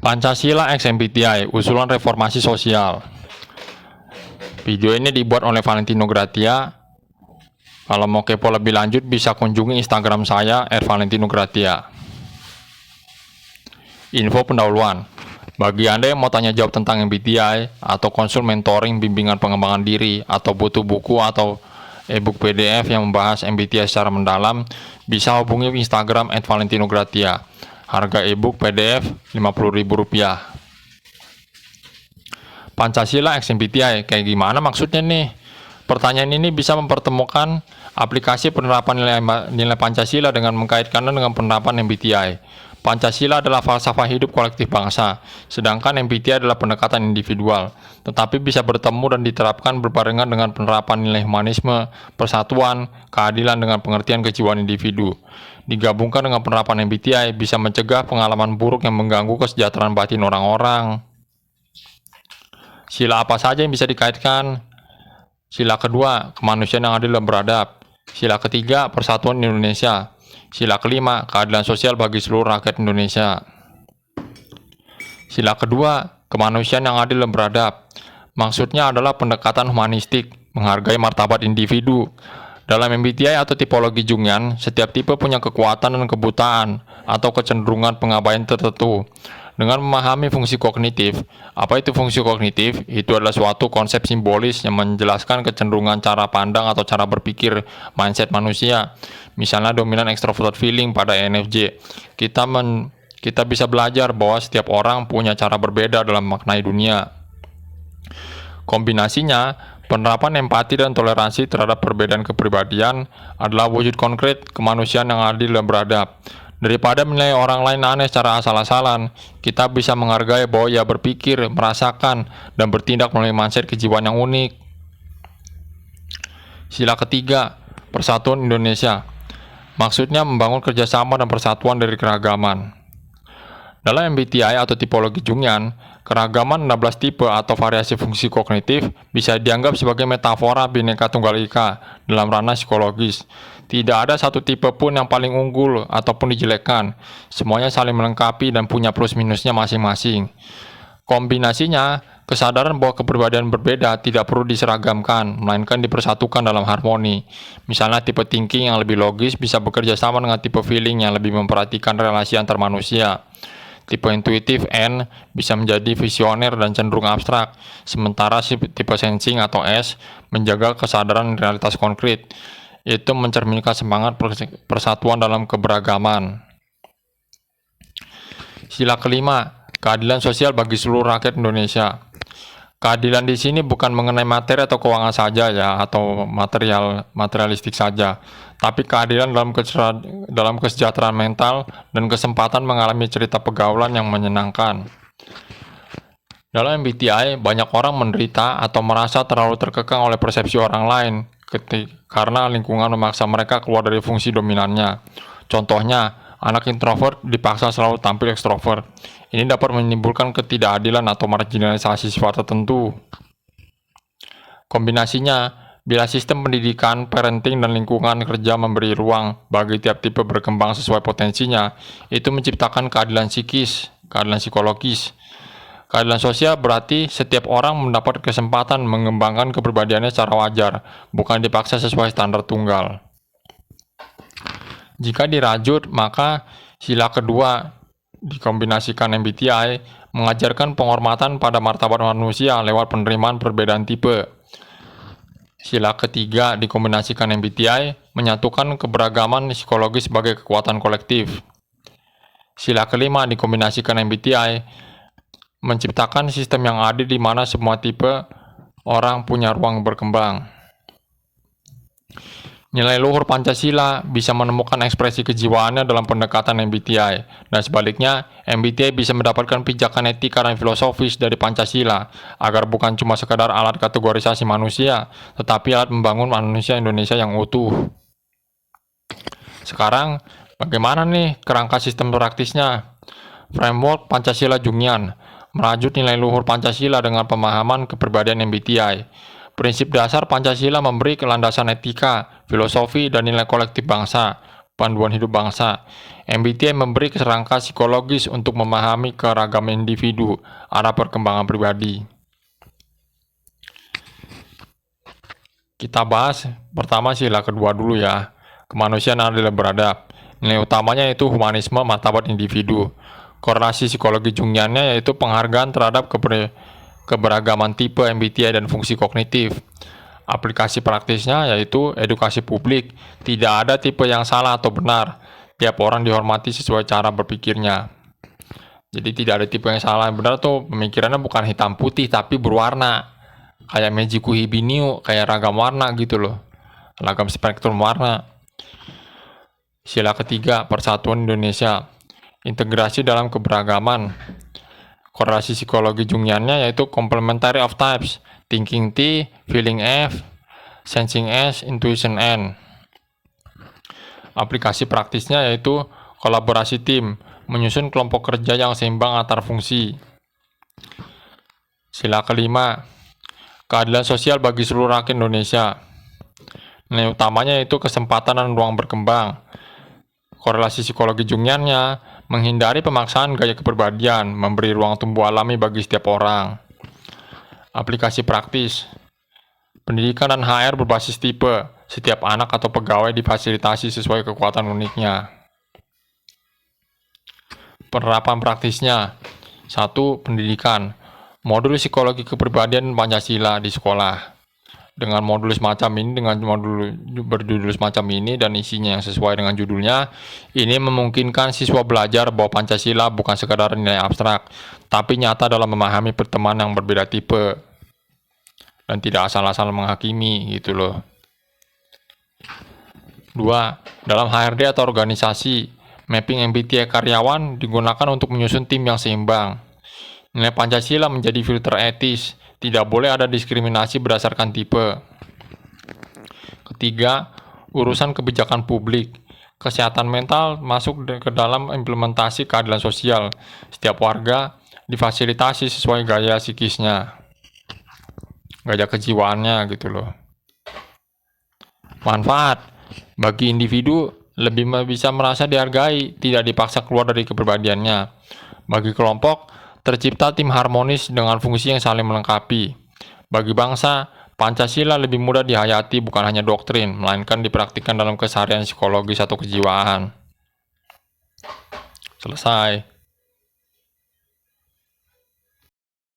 Pancasila x MBTI, usulan reformasi sosial. Video ini dibuat oleh Valentino Gratia. Kalau mau kepo lebih lanjut bisa kunjungi Instagram saya @valentinogratia. Info pendahuluan. Bagi Anda yang mau tanya jawab tentang MBTI atau konsul mentoring bimbingan pengembangan diri atau butuh buku atau e-book PDF yang membahas MBTI secara mendalam, bisa hubungi Instagram @valentinogratia. Harga e-book PDF Rp50.000. Pancasila x MBTI, kayak gimana maksudnya nih? Pertanyaan ini bisa mempertemukan aplikasi penerapan nilai Pancasila dengan mengkaitkannya dengan penerapan MBTI. Pancasila adalah falsafah hidup kolektif bangsa, sedangkan MBTI adalah pendekatan individual, tetapi bisa bertemu dan diterapkan berbarengan dengan penerapan nilai humanisme, persatuan, keadilan dengan pengertian kejiwaan individu. Digabungkan dengan penerapan MBTI bisa mencegah pengalaman buruk yang mengganggu kesejahteraan batin orang-orang. Sila apa saja yang bisa dikaitkan? Sila kedua, kemanusiaan yang adil dan beradab. Sila ketiga, persatuan Indonesia. Sila kelima, keadilan sosial bagi seluruh rakyat Indonesia. Sila kedua, kemanusiaan yang adil dan beradab. Maksudnya adalah pendekatan humanistik, menghargai martabat individu. Dalam MBTI atau tipologi Jungian, setiap tipe punya kekuatan dan kebutaan atau kecenderungan pengabaian tertentu. Dengan memahami fungsi kognitif, apa itu fungsi kognitif? Itu adalah suatu konsep simbolis yang menjelaskan kecenderungan cara pandang atau cara berpikir mindset manusia. Misalnya dominan extrovert feeling pada ENFJ. Kita bisa belajar bahwa setiap orang punya cara berbeda dalam memaknai dunia. Kombinasinya, penerapan empati dan toleransi terhadap perbedaan kepribadian adalah wujud konkret kemanusiaan yang adil dan beradab. Daripada menilai orang lain aneh secara asal-asalan, kita bisa menghargai bahwa ia berpikir, merasakan, dan bertindak melalui mindset kejiwaan yang unik. Sila ketiga, persatuan Indonesia. Maksudnya membangun kerjasama dan persatuan dari keragaman. Dalam MBTI atau tipologi Jungian, keragaman 16 tipe atau variasi fungsi kognitif bisa dianggap sebagai metafora Bhinneka Tunggal Ika dalam ranah psikologis. Tidak ada satu tipe pun yang paling unggul ataupun dijelekkan. Semuanya saling melengkapi dan punya plus minusnya masing-masing. Kombinasinya, kesadaran bahwa kepribadian berbeda tidak perlu diseragamkan, melainkan dipersatukan dalam harmoni. Misalnya tipe thinking yang lebih logis bisa bekerja sama dengan tipe feeling yang lebih memperhatikan relasi antar manusia. Tipe intuitif N bisa menjadi visioner dan cenderung abstrak, sementara tipe sensing atau S menjaga kesadaran realitas konkret. Itu mencerminkan semangat persatuan dalam keberagaman. Sila kelima, keadilan sosial bagi seluruh rakyat Indonesia. Keadilan di sini bukan mengenai materi atau keuangan saja ya, atau materialistik saja, tapi keadilan dalam kesejahteraan mental dan kesempatan mengalami cerita pergaulan yang menyenangkan. Dalam MBTI, banyak orang menderita atau merasa terlalu terkekang oleh persepsi orang lain karena lingkungan memaksa mereka keluar dari fungsi dominannya. Contohnya, anak introvert dipaksa selalu tampil ekstrovert. Ini dapat menimbulkan ketidakadilan atau marginalisasi sifat tertentu. Kombinasinya, bila sistem pendidikan, parenting, dan lingkungan kerja memberi ruang bagi tiap tipe berkembang sesuai potensinya, itu menciptakan keadilan psikis, keadilan psikologis. Keadilan sosial berarti setiap orang mendapat kesempatan mengembangkan kepribadiannya secara wajar, bukan dipaksa sesuai standar tunggal. Jika dirajut, maka sila kedua dikombinasikan MBTI mengajarkan penghormatan pada martabat manusia lewat penerimaan perbedaan tipe. Sila ketiga dikombinasikan MBTI menyatukan keberagaman psikologis sebagai kekuatan kolektif. Sila kelima dikombinasikan MBTI menciptakan sistem yang adil di mana semua tipe orang punya ruang berkembang. Nilai luhur Pancasila bisa menemukan ekspresi kejiwaannya dalam pendekatan MBTI, dan sebaliknya, MBTI bisa mendapatkan pijakan etika dan filosofis dari Pancasila, agar bukan cuma sekadar alat kategorisasi manusia, tetapi alat membangun manusia Indonesia yang utuh. Sekarang, bagaimana nih kerangka sistem praktisnya? Framework Pancasila Jungian, merajut nilai luhur Pancasila dengan pemahaman kepribadian MBTI. Prinsip dasar Pancasila memberi landasan etika, filosofi, dan nilai kolektif bangsa. panduan hidup bangsa. MBTI memberi kerangka psikologis untuk memahami keragaman individu, arah perkembangan pribadi. Kita bahas pertama sila kedua dulu ya. Kemanusiaan adalah beradab. Nilai utamanya yaitu humanisme, martabat individu. Korelasi psikologi Jungiannya yaitu penghargaan terhadap keberagaman tipe MBTI dan fungsi kognitif. Aplikasi praktisnya yaitu edukasi publik. Tidak ada tipe yang salah atau benar. Tiap orang dihormati sesuai cara berpikirnya. Jadi tidak ada tipe yang salah yang benar tuh, pemikirannya bukan hitam putih tapi berwarna. Kayak Meiji Kuhibiniu, kayak ragam warna gitu loh. Ragam spektrum warna. Sila ketiga, persatuan Indonesia. Integrasi dalam keberagaman. Korelasi psikologi Jungiannya yaitu complementary of types. Thinking T, feeling F, sensing S, intuition N. Aplikasi praktisnya yaitu kolaborasi tim, menyusun kelompok kerja yang seimbang antar fungsi. Sila kelima, keadilan sosial bagi seluruh rakyat Indonesia. Nilai utamanya yaitu kesempatan dan ruang berkembang. Korelasi psikologi Jungiannya menghindari pemaksaan gaya kepribadian, memberi ruang tumbuh alami bagi setiap orang. Aplikasi praktis. Pendidikan dan HR berbasis tipe. Setiap anak atau pegawai difasilitasi sesuai kekuatan uniknya. Penerapan praktisnya. 1. Pendidikan. Modul psikologi kepribadian Pancasila di sekolah. Dengan modul semacam ini, dengan modul berjudul semacam ini dan isinya yang sesuai dengan judulnya, ini memungkinkan siswa belajar bahwa Pancasila bukan sekadar nilai abstrak, tapi nyata dalam memahami pertemanan yang berbeda tipe dan tidak asal-asal menghakimi gitu loh. 2. Dalam HRD atau organisasi, mapping MBTI karyawan digunakan untuk menyusun tim yang seimbang. Nilai Pancasila menjadi filter etis, tidak boleh ada diskriminasi berdasarkan tipe. Ketiga, urusan kebijakan publik. Kesehatan mental masuk ke dalam implementasi keadilan sosial. Setiap warga difasilitasi sesuai gaya psikisnya, gaya kejiwaannya gitu loh. Manfaat bagi individu, lebih bisa merasa dihargai, tidak dipaksa keluar dari kepribadiannya. Bagi kelompok, tercipta tim harmonis dengan fungsi yang saling melengkapi. Bagi bangsa, Pancasila lebih mudah dihayati, bukan hanya doktrin, melainkan dipraktikkan dalam keseharian psikologis atau kejiwaan. Selesai.